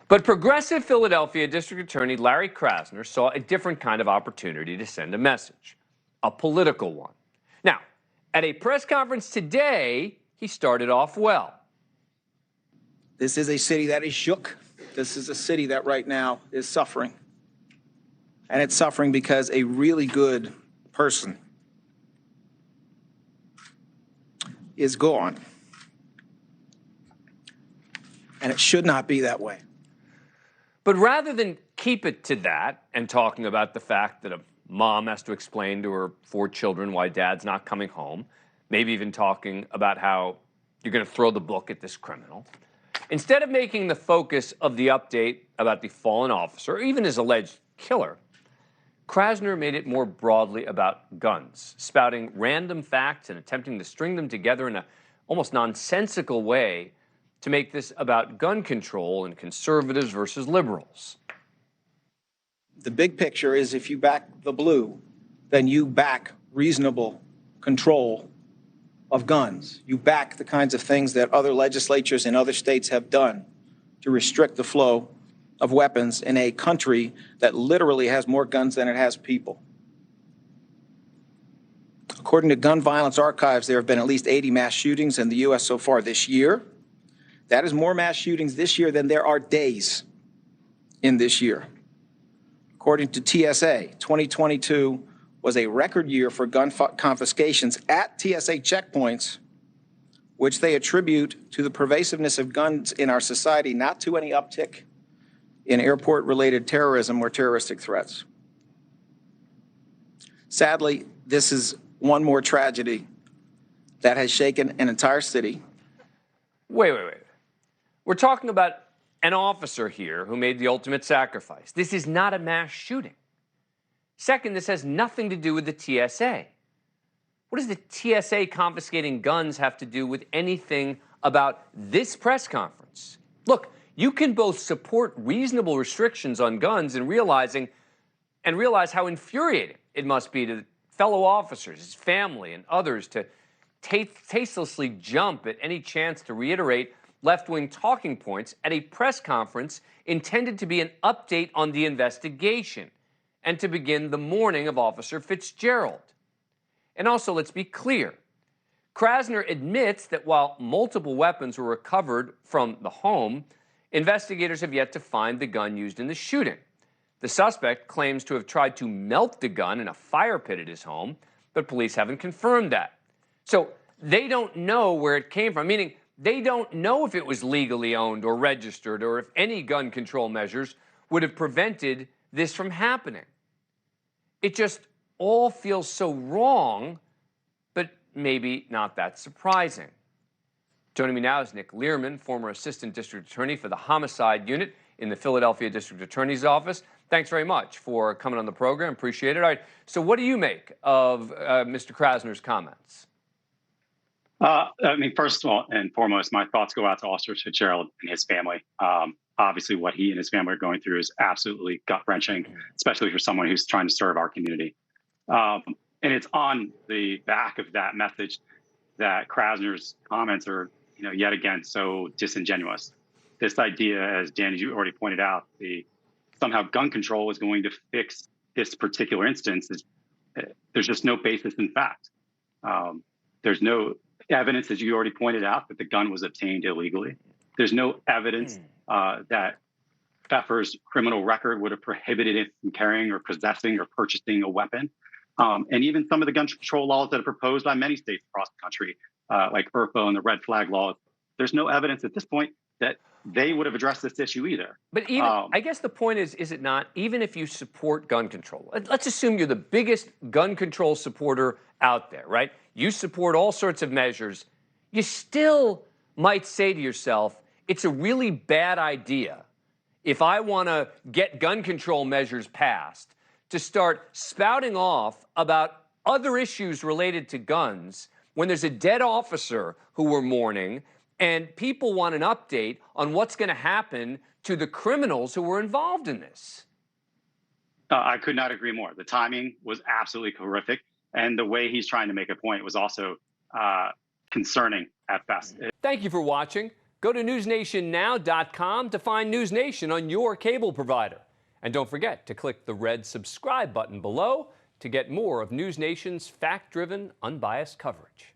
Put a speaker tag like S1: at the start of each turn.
S1: But progressive Philadelphia District Attorney Larry Krasner saw a different kind of opportunity to send a message, a political one. Now, at a press conference today, he started off well.
S2: This is a city that is shook. This is a city that right now is suffering. And it's suffering because a really good person is gone. And it should not be that way.
S1: But rather than keep it to that and talking about the fact that a mom has to explain to her 4 children why dad's not coming home, maybe even talking about how you're going to throw the book at this criminal, instead of making the focus of the update about the fallen officer, or even his alleged killer, Krasner made it more broadly about guns, spouting random facts and attempting to string them together in an almost nonsensical way to make this about gun control and conservatives versus liberals.
S2: The big picture is if you back the blue, then you back reasonable control of guns. You back the kinds of things that other legislatures in other states have done to restrict the flow of weapons in a country that literally has more guns than it has people. According to Gun Violence Archives, there have been at least 80 mass shootings in the U.S. so far this year. That is more mass shootings this year than there are days in this year. According to TSA, 2022 was a record year for gun confiscations at TSA checkpoints, which they attribute to the pervasiveness of guns in our society, not to any uptick in airport-related terrorism or terroristic threats. Sadly, this is one more tragedy that has shaken an entire city.
S1: Wait. We're talking about an officer here who made the ultimate sacrifice. This is not a mass shooting. Second, this has nothing to do with the TSA. What does the TSA confiscating guns have to do with anything about this press conference? Look, you can both support reasonable restrictions on guns and realize how infuriating it must be to fellow officers, his family, and others to tastelessly jump at any chance to reiterate left-wing talking points at a press conference intended to be an update on the investigation and to begin the mourning of Officer Fitzgerald. And also, let's be clear, Krasner admits that while multiple weapons were recovered from the home, investigators have yet to find the gun used in the shooting. The suspect claims to have tried to melt the gun in a fire pit at his home, but police haven't confirmed that. So they don't know where it came from, meaning they don't know if it was legally owned or registered or if any gun control measures would have prevented this from happening. It just all feels so wrong, but maybe not that surprising. Joining me now is Nick Liermann, former Assistant District Attorney for the Homicide Unit in the Philadelphia District Attorney's Office. Thanks very much for coming on the program. Appreciate it. All right, so what do you make of Mr. Krasner's comments?
S3: First of all and foremost, my thoughts go out to Officer Fitzgerald and his family. Obviously, what he and his family are going through is absolutely gut-wrenching, especially for someone who's trying to serve our community. And it's on the back of that message that Krasner's comments are, yet again, so disingenuous. This idea, as Dan, as you already pointed out, somehow gun control is going to fix this particular instance. There's just no basis in fact. There's no evidence, as you already pointed out, that the gun was obtained illegally. There's no evidence that Pfeffer's criminal record would have prohibited him from carrying or possessing or purchasing a weapon. And even some of the gun control laws that are proposed by many states across the country, like IRFO and the red flag laws, there's no evidence at this point that they would have addressed this issue either.
S1: But even, I guess the point is it not, even if you support gun control, let's assume you're the biggest gun control supporter out there, right? You support all sorts of measures. You still might say to yourself, it's a really bad idea if I want to get gun control measures passed to start spouting off about other issues related to guns when there's a dead officer who we're mourning and people want an update on what's going to happen to the criminals who were involved in this.
S3: I could not agree more. The timing was absolutely horrific. And the way he's trying to make a point was also concerning at best.
S1: Thank you for watching. Go to newsnationnow.com to find News Nation on your cable provider. And don't forget to click the red subscribe button below to get more of News Nation's fact-driven, unbiased coverage.